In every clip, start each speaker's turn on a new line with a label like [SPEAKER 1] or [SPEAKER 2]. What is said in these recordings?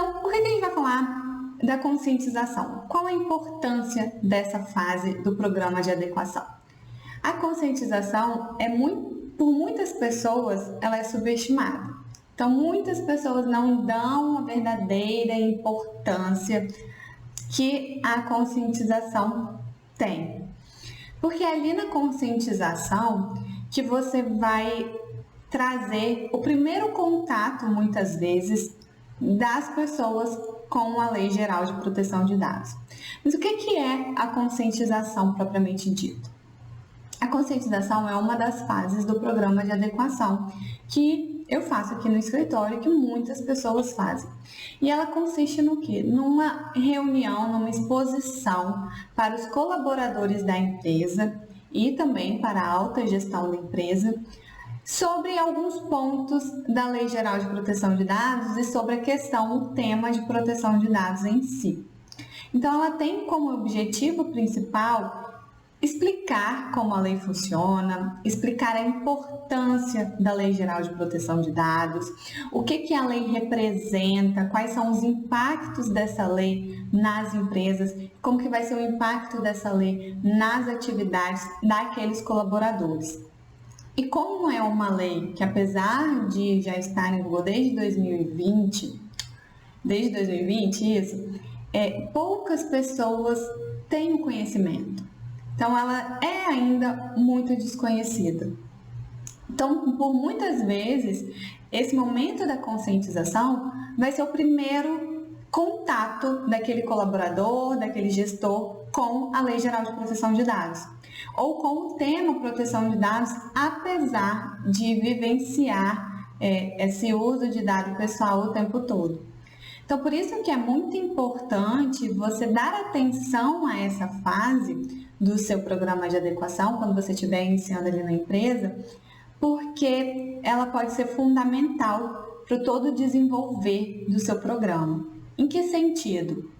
[SPEAKER 1] Então, por que a gente vai falar da conscientização? Qual a importância dessa fase do programa de adequação? A conscientização por muitas pessoas, ela é subestimada. Então, muitas pessoas não dão a verdadeira importância que a conscientização tem. Porque é ali na conscientização que você vai trazer o primeiro contato, muitas vezes, das pessoas com a Lei Geral de Proteção de Dados. Mas o que é a conscientização propriamente dita? A conscientização é uma das fases do programa de adequação que eu faço aqui no escritório e que muitas pessoas fazem. E ela consiste no quê? Numa reunião, numa exposição para os colaboradores da empresa e também para a alta gestão da empresa sobre alguns pontos da Lei Geral de Proteção de Dados e sobre a questão, o tema de proteção de dados em si. Então, ela tem como objetivo principal explicar como a lei funciona, explicar a importância da Lei Geral de Proteção de Dados, o que a lei representa, quais são os impactos dessa lei nas empresas, como que vai ser o impacto dessa lei nas atividades daqueles colaboradores. E como é uma lei que, apesar de já estar em vigor desde 2020, poucas pessoas têm o conhecimento. Então, ela é ainda muito desconhecida. Então, por muitas vezes, esse momento da conscientização vai ser o primeiro contato daquele colaborador, daquele gestor com a Lei Geral de Proteção de Dados, ou com o tema proteção de dados, apesar de vivenciar esse uso de dado pessoal o tempo todo. Então, por isso que é muito importante você dar atenção a essa fase do seu programa de adequação, quando você estiver iniciando ali na empresa, porque ela pode ser fundamental para o todo desenvolver do seu programa. Em que sentido?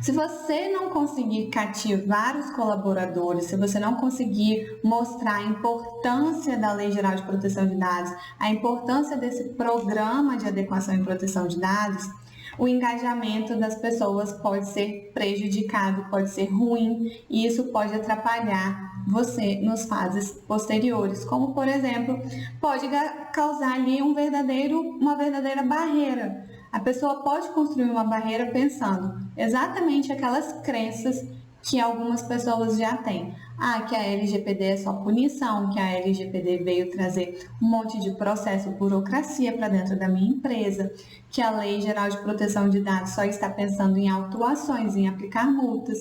[SPEAKER 1] Se você não conseguir cativar os colaboradores, se você não conseguir mostrar a importância da Lei Geral de Proteção de Dados, a importância desse programa de adequação e proteção de dados, o engajamento das pessoas pode ser prejudicado, pode ser ruim, e isso pode atrapalhar você nas fases posteriores, como, por exemplo, pode causar ali uma verdadeira barreira. A pessoa pode construir uma barreira pensando exatamente aquelas crenças que algumas pessoas já têm. Que a LGPD é só punição, que a LGPD veio trazer um monte de processo, burocracia para dentro da minha empresa, que a Lei Geral de Proteção de Dados só está pensando em autuações, em aplicar multas.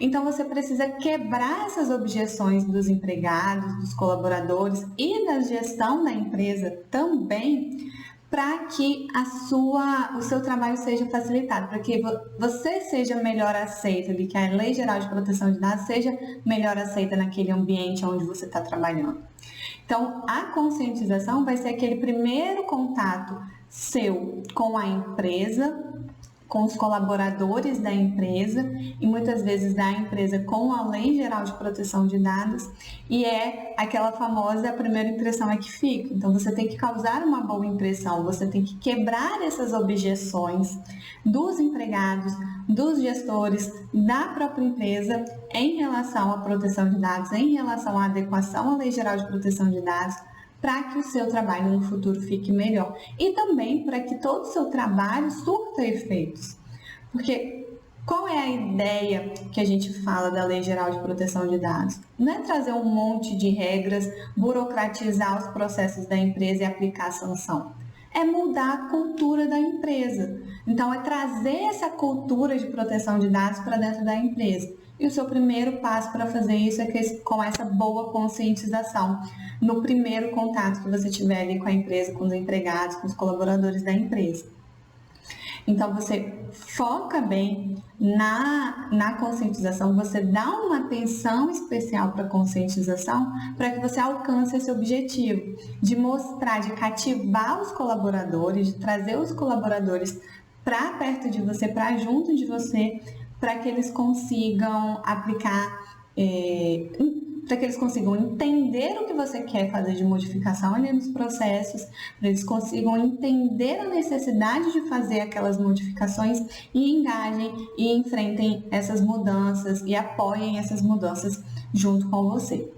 [SPEAKER 1] Então, você precisa quebrar essas objeções dos empregados, dos colaboradores e da gestão da empresa também, para que o seu trabalho seja facilitado, para que você seja melhor aceita, que a Lei Geral de Proteção de Dados seja melhor aceita naquele ambiente onde você está trabalhando. Então, a conscientização vai ser aquele primeiro contato seu com a empresa, com os colaboradores da empresa e muitas vezes da empresa com a Lei Geral de Proteção de Dados, e é aquela famosa a primeira impressão é que fica. Então, você tem que causar uma boa impressão, você tem que quebrar essas objeções dos empregados, dos gestores, da própria empresa em relação à proteção de dados, em relação à adequação à Lei Geral de Proteção de Dados, para que o seu trabalho no futuro fique melhor e também para que todo o seu trabalho surta efeitos. Porque qual é a ideia que a gente fala da Lei Geral de Proteção de Dados? Não é trazer um monte de regras, burocratizar os processos da empresa e aplicar a sanção. É mudar a cultura da empresa. Então, é trazer essa cultura de proteção de dados para dentro da empresa. E o seu primeiro passo para fazer isso é com essa boa conscientização, no primeiro contato que você tiver ali com a empresa, com os empregados, com os colaboradores da empresa. Então, você foca bem na conscientização, você dá uma atenção especial para a conscientização para que você alcance esse objetivo de mostrar, de cativar os colaboradores, de trazer os colaboradores para perto de você, para junto de você, para que eles consigam aplicar para que eles consigam entender o que você quer fazer de modificação ali nos processos, para eles consigam entender a necessidade de fazer aquelas modificações e engajem e enfrentem essas mudanças e apoiem essas mudanças junto com você.